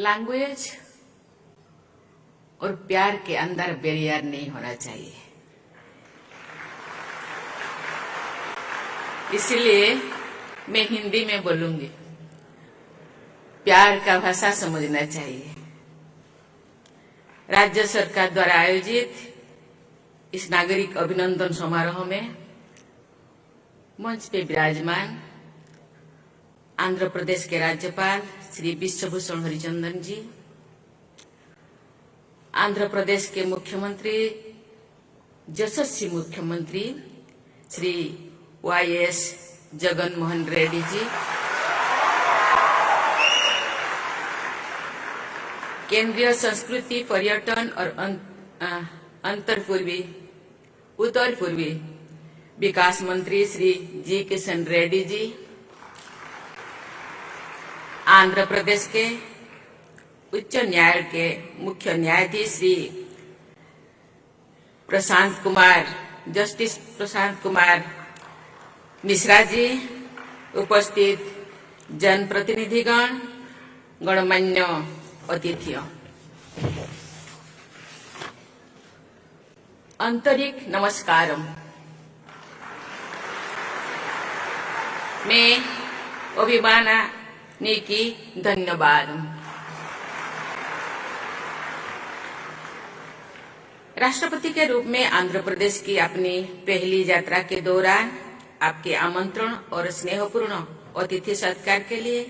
Language और प्यार के अंदर बैरियर नहीं होना चाहिए। इसलिए मैं हिंदी में बोलूंगी। प्यार का भाषा समझना चाहिए। राज्य सरकार द्वारा आयोजित इस नागरिक अभिनंदन समारोह में मंच पे विराजमान आंध्र प्रदेश के राज्यपाल श्री विश्वभूषण हरिचंदन जी, आंध्र प्रदेश के मुख्यमंत्री यशस्वी मुख्यमंत्री श्री YS जगन मोहन रेड्डी जी, केंद्रीय संस्कृति पर्यटन और उत्तर पूर्वी विकास मंत्री श्री जी किशन रेड्डी जी, आंध्र प्रदेश के उच्च न्यायालय के मुख्य न्यायाधीश श्री जस्टिस प्रशांत कुमार मिश्रा जी, उपस्थित जनप्रतिनिधिगण, गणमान्य अतिथियों, आंतरिक नमस्कारम। मैं अभिमानानिकी धन्यवाद। राष्ट्रपति के रूप में आंध्र प्रदेश की अपनी पहली यात्रा के दौरान आपके आमंत्रण और स्नेहपूर्ण अतिथि सत्कार के लिए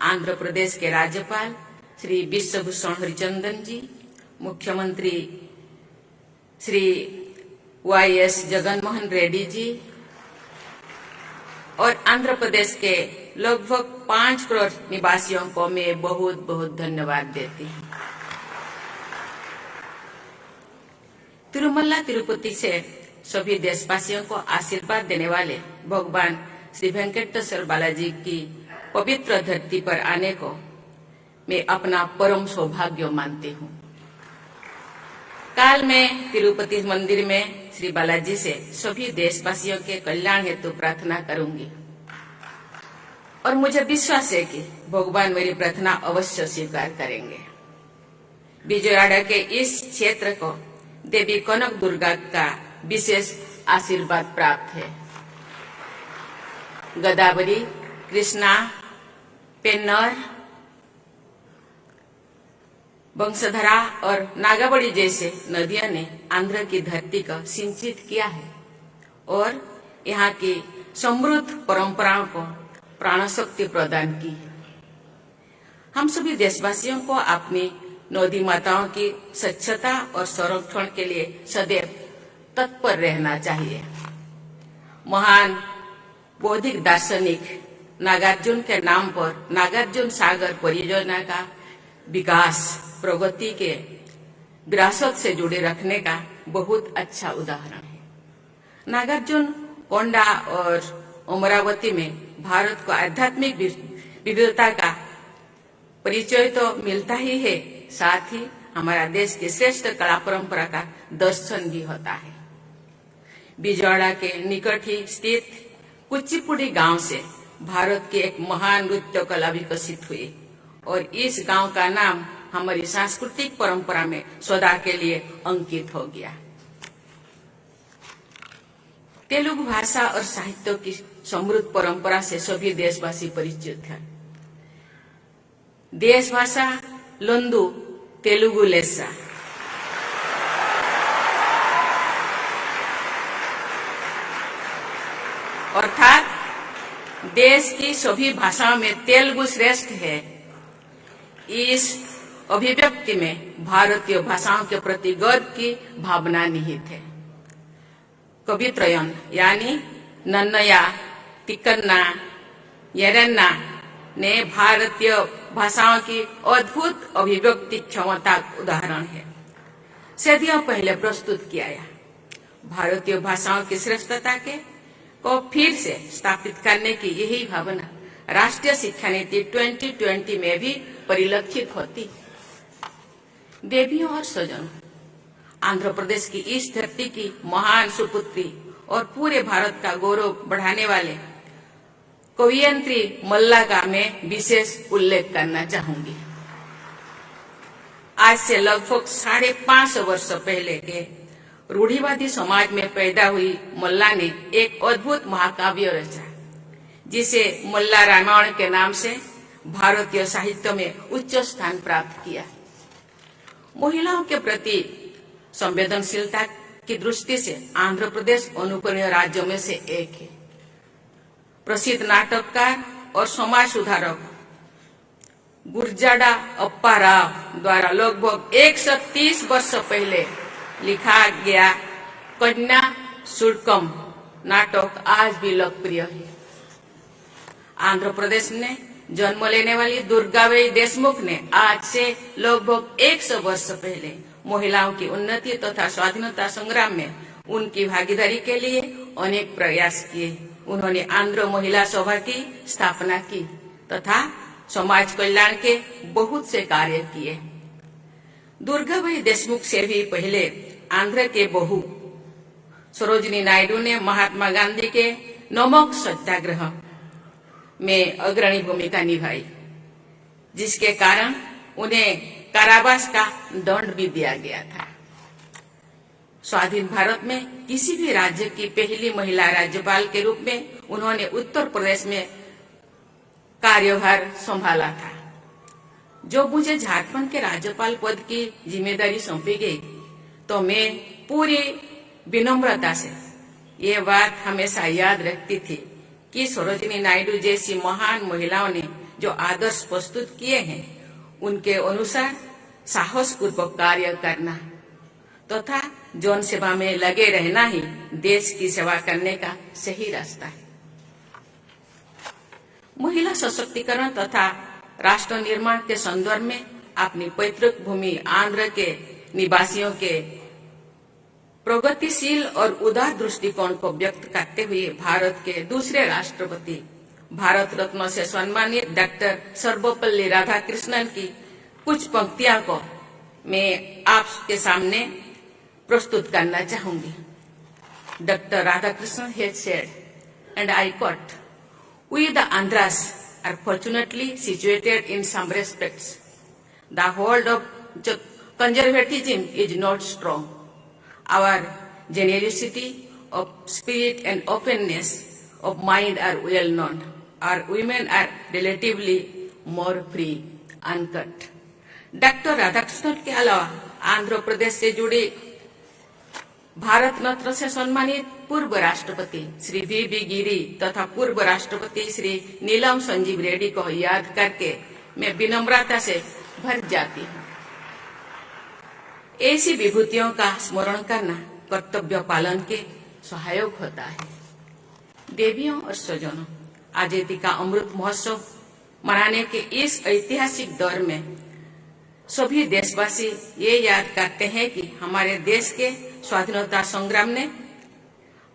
आंध्र प्रदेश के राज्यपाल श्री विश्वभूषण हरिचंदन जी, मुख्यमंत्री श्री YS जगन मोहन रेड्डी जी और आंध्र प्रदेश के लगभग 5 करोड़ निवासियों को मैं बहुत बहुत धन्यवाद देती हूँ। तिरुमला तिरुपति से सभी देशवासियों को आशीर्वाद देने वाले भगवान श्री वेंकटेश्वर बालाजी की पवित्र धरती पर आने को मैं अपना परम सौभाग्य मानती हूँ। काल मैं तिरुपति मंदिर में श्री बालाजी से सभी देशवासियों के कल्याण हेतु प्रार्थना करूंगी और मुझे विश्वास है कि भगवान मेरी प्रार्थना अवश्य स्वीकार करेंगे। विजयवाड़ा के इस क्षेत्र को देवी कनक दुर्गा का विशेष आशीर्वाद प्राप्त है। गोदावरी, कृष्णा, पेन्नर, वंशधरा और नागावली जैसे नदियों ने आंध्र की धरती को सिंचित किया है और यहाँ की समृद्ध परंपराओं को प्राण शक्ति प्रदान की। हम सभी देशवासियों को अपनी नदी माताओं की स्वच्छता और संरक्षण के लिए सदैव तत्पर रहना चाहिए। महान बौद्धिक दार्शनिक नागार्जुन के नाम पर नागार्जुन सागर परियोजना का विकास प्रगति के विरासत से जुड़े रखने का बहुत अच्छा उदाहरण है। नागार्जुन कोंडा और अमरावती में भारत को आध्यात्मिक विविधता का परिचय तो मिलता ही है, साथ ही हमारा देश की श्रेष्ठ कला परंपरा का दर्शन भी होता है। विजयवाड़ा के निकट ही स्थित कुचिपुड़ी गांव से भारत की एक महान नृत्य कला विकसित हुई और इस गांव का नाम हमारी सांस्कृतिक परंपरा में सदा के लिए अंकित हो गया। तेलुगु भाषा और साहित्य की समृद्ध परंपरा से सभी देशवासी परिचित हैं। देश भाषा लोंदु तेलुगु लेसा। अर्थात देश की सभी भाषाओं में तेलुगु श्रेष्ठ है। इस अभिव्यक्ति में भारतीय भाषाओं के प्रति गर्व की भावना निहित है। कवित्रयन यानी नन्नया, तिक्कन्ना, येरन्ना ने भारतीय भाषाओं की अद्भुत अभिव्यक्ति क्षमता का उदाहरण है। सदियों पहले प्रस्तुत किया गया भारतीय भाषाओं की श्रेष्ठता को फिर से स्थापित करने की यही भावना राष्ट्रीय शिक्षा नीति 2020 में भी परिलक्षित होती। देवियों और स्वजनों, आंध्र प्रदेश की इस धरती की महान सुपुत्री और पूरे भारत का गौरव बढ़ाने वाले कवयित्री मल्ला का मैं विशेष उल्लेख करना चाहूंगी। आज से लगभग 550 वर्ष पहले के रूढ़िवादी समाज में पैदा हुई मल्ला ने एक अद्भुत महाकाव्य रचा, जिसे मल्ला रामायण के नाम से भारतीय साहित्य में उच्च स्थान प्राप्त किया। महिलाओं के प्रति संवेदनशीलता की दृष्टि से आंध्र प्रदेश अनुकरणीय राज्यों में से एक है। प्रसिद्ध नाटककार और समाज सुधारक गुरजाड़ा अप्पा राव द्वारा लगभग 130 वर्ष पहले लिखा गया कन्या शुल्कम नाटक आज भी लोकप्रिय है। आंध्र प्रदेश में जन्म लेने वाली दुर्गाबाई देशमुख ने आज से लगभग 100 वर्ष पहले महिलाओं की उन्नति तथा स्वाधीनता संग्राम में उनकी भागीदारी के लिए अनेक प्रयास किए। उन्होंने आंध्र महिला सभा की स्थापना की तथा समाज कल्याण के बहुत से कार्य किए। दुर्गाबाई देशमुख से भी पहले आंध्र के बहू सरोजिनी नायडू ने महात्मा गांधी के नमक सत्याग्रह में अग्रणी भूमिका निभाई, जिसके कारण उन्हें कारावास का दंड भी दिया गया था। स्वाधीन भारत में किसी भी राज्य की पहली महिला राज्यपाल के रूप में उन्होंने उत्तर प्रदेश में कार्यभार संभाला था। जो मुझे झारखंड के राज्यपाल पद की जिम्मेदारी सौंपी गई, तो मैं पूरी विनम्रता से ये बात हमेशा याद रखती थी कि सरोजिनी नायडू जैसी महान महिलाओं ने जो आदर्श प्रस्तुत किए हैं, उनके अनुसार साहस पूर्वक कार्य करना तथा जन सेवा में लगे रहना ही देश की सेवा करने का सही रास्ता है। महिला सशक्तिकरण तथा राष्ट्र निर्माण के संदर्भ में अपनी पैतृक भूमि आंध्र के निवासियों के प्रगतिशील और उदार दृष्टिकोण को व्यक्त करते हुए भारत के दूसरे राष्ट्रपति भारत रत्न से सम्मानित डॉक्टर सर्वपल्ली राधाकृष्णन की कुछ पंक्तियां को मैं आपके सामने प्रस्तुत करना चाहूंगी। Doctor Radhakrishnan had said, and I quote, "We the Andhras are fortunately situated in some respects. The hold of conservatism is not strong. Our generosity of spirit and openness of mind are well known. Our women are relatively more free." Uncut. Doctor Radhakrishnan के अलावा आंध्र प्रदेश से जुड़े भारत रत्न से सम्मानित पूर्व राष्ट्रपति Shri we गिरी तथा पूर्व राष्ट्रपति श्री नीलम संजीव रेड्डी को याद करके मैं विनम्रता से भर जाती हूँ। ऐसी विभूतियों का स्मरण करना कर्तव्य पालन के सहायक होता है। देवियों और स्वजनों, आजादी का अमृत महोत्सव मनाने के इस ऐतिहासिक दौर में सभी देशवासी ये याद करते हैं कि हमारे देश के स्वाधीनता संग्राम में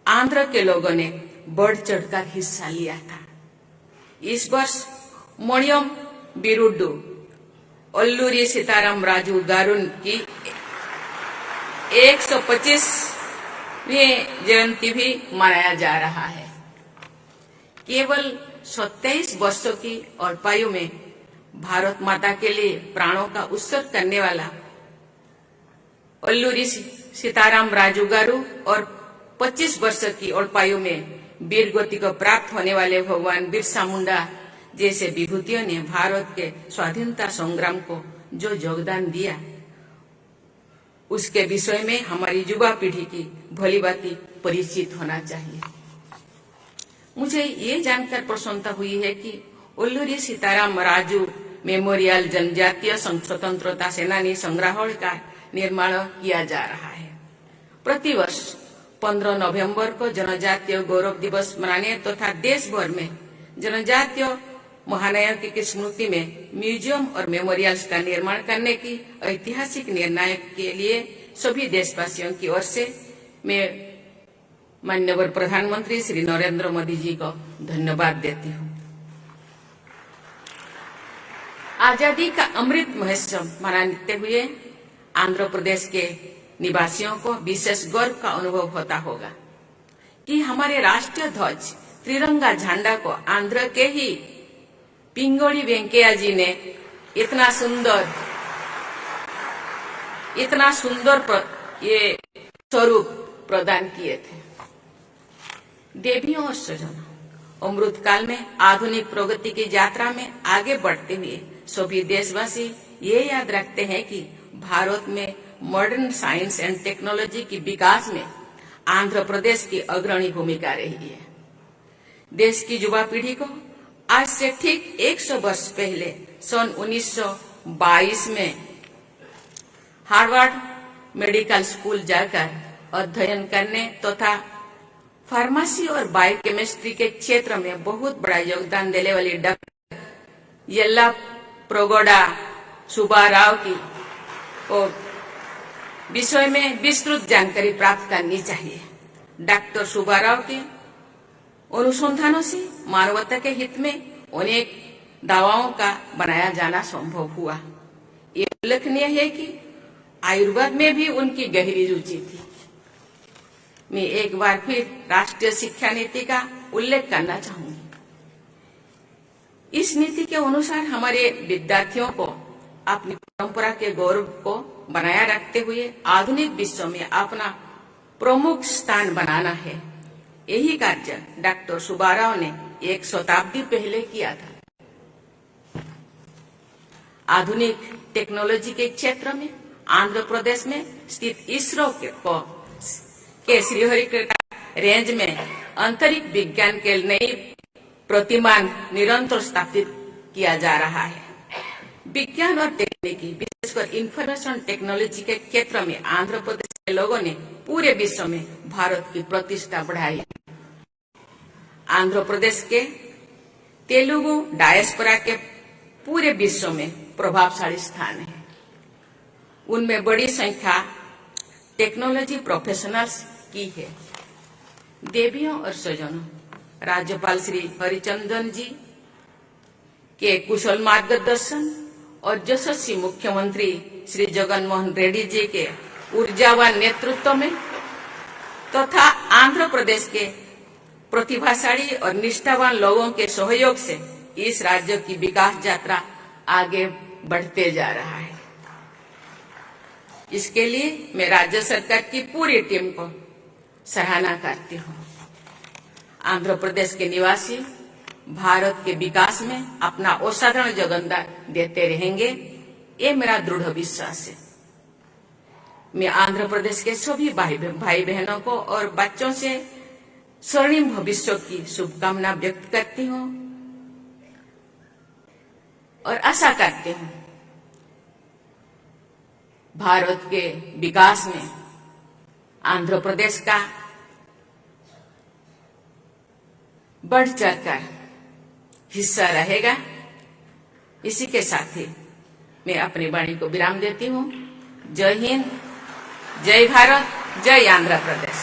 आंध्र के लोगों ने बढ़ चढ़कर हिस्सा लिया था। इस वर्ष मणियम बिरुड्डू अल्लूरी सीताराम राजू गारू की 125वीं जयंती भी मनाया जा रहा है। केवल 27 वर्षों की अल्पायु में भारत माता के लिए प्राणों का उत्सर्ग करने वाला अल्लूरी सीताराम राजू गारू और 25 वर्ष की अल्पायु में वीर गति को प्राप्त होने वाले भगवान बिरसा मुंडा जैसे विभूतियों ने भारत के स्वाधीनता संग्राम को जो योगदान दिया, उसके विषय में हमारी युवा पीढ़ी की भलीभांति परिचित होना चाहिए। मुझे ये जानकर प्रसन्नता हुई है कि अल्लूरी सीताराम राजू मेमोरियल जनजातीय स्वतंत्रता सेनानी संग्रहालय का निर्माण किया जा रहा है। प्रतिवर्ष 15 नवंबर को जनजातीय गौरव दिवस मनाने तथा देश भर में जनजातीय महानायकों की स्मृति में म्यूजियम और मेमोरियल्स का निर्माण करने की ऐतिहासिक निर्णय के लिए सभी देशवासियों की ओर से मैं माननीय प्रधानमंत्री श्री नरेंद्र मोदी जी को धन्यवाद देती हूँ। आजादी का अमृत महोत्सव मनाते हुए आंध्र प्रदेश के निवासियों को विशेष गर्व का अनुभव होता होगा कि हमारे राष्ट्रीय ध्वज त्रिरंगा झंडा को आंध्र के ही पिंगोली वेंकैया जी ने इतना सुंदर इतना सुंदर ये स्वरूप प्रदान किए थे। देवियों और स्वजनों, अमृत काल में आधुनिक प्रगति की यात्रा में आगे बढ़ते हुए सभी देशवासी ये याद रखते हैं कि भारत में मॉडर्न साइंस एंड टेक्नोलॉजी की विकास में आंध्र प्रदेश की अग्रणी भूमिका रही है। देश की युवा पीढ़ी को आज से ठीक 100 वर्ष पहले सन 1922 में हार्वर्ड मेडिकल स्कूल जाकर अध्ययन करने तथा फार्मेसी और बायोकेमिस्ट्री के क्षेत्र में बहुत बड़ा योगदान देने वाली डॉक्टर येल्ला प्रगोडा सुब्बाराव की और विषय में विस्तृत जानकारी प्राप्त करनी चाहिए। डॉक्टर सुब्बाराव के अनुसंधानों से मानवता के हित में अनेक दवाओं का बनाया जाना संभव हुआ। ये उल्लेखनीय है कि आयुर्वेद में भी उनकी गहरी रुचि थी। मैं एक बार फिर राष्ट्रीय शिक्षा नीति का उल्लेख करना चाहूंगी। इस नीति के अनुसार हमारे विद्यार्थियों को अपनी परंपरा के गौरव को बनाए रखते हुए आधुनिक विश्व में अपना प्रमुख स्थान बनाना है। यही कार्य डॉक्टर सुब्बाराव ने 1 शताब्दी पहले किया था। आधुनिक टेक्नोलॉजी के क्षेत्र में आंध्र प्रदेश में स्थित इसरो के श्रीहरिकोटा रेंज में अंतरिक्ष विज्ञान के नई प्रतिमान निरंतर स्थापित किया जा रहा है। विज्ञान और तकनीकी विशेषकर इंफॉर्मेशन टेक्नोलॉजी के क्षेत्र में आंध्र प्रदेश के लोगों ने पूरे विश्व में भारत की प्रतिष्ठा बढ़ाई। आंध्र प्रदेश के तेलुगु डायस्पोरा के पूरे विश्व में प्रभावशाली स्थान है। उनमें बड़ी संख्या टेक्नोलॉजी प्रोफेशनल्स की है। देवियों और स्वजनों, राज्यपाल श्री हरिचंदन जी के कुशल मार्गदर्शन और यशस्वी मुख्यमंत्री श्री जगन मोहन रेड्डी जी के ऊर्जावान नेतृत्व में तथा आंध्र प्रदेश के प्रतिभाशाली और निष्ठावान लोगों के सहयोग से इस राज्य की विकास यात्रा आगे बढ़ते जा रहा है। इसके लिए मैं राज्य सरकार की पूरी टीम को सराहना करती हूँ। आंध्र प्रदेश के निवासी भारत के विकास में अपना असाधारण योगदान देते रहेंगे, ये मेरा दृढ़ विश्वास है। मैं आंध्र प्रदेश के सभी भाई बहनों को और बच्चों से स्वर्णिम भविष्य की शुभकामना व्यक्त करती हूँ और आशा करती हूँ भारत के विकास में आंध्र प्रदेश का बढ़ चढ़कर हिस्सा रहेगा। इसी के साथ ही मैं अपनी वाणी को विराम देती हूँ। जय हिंद, जय भारत, जय आंध्र प्रदेश।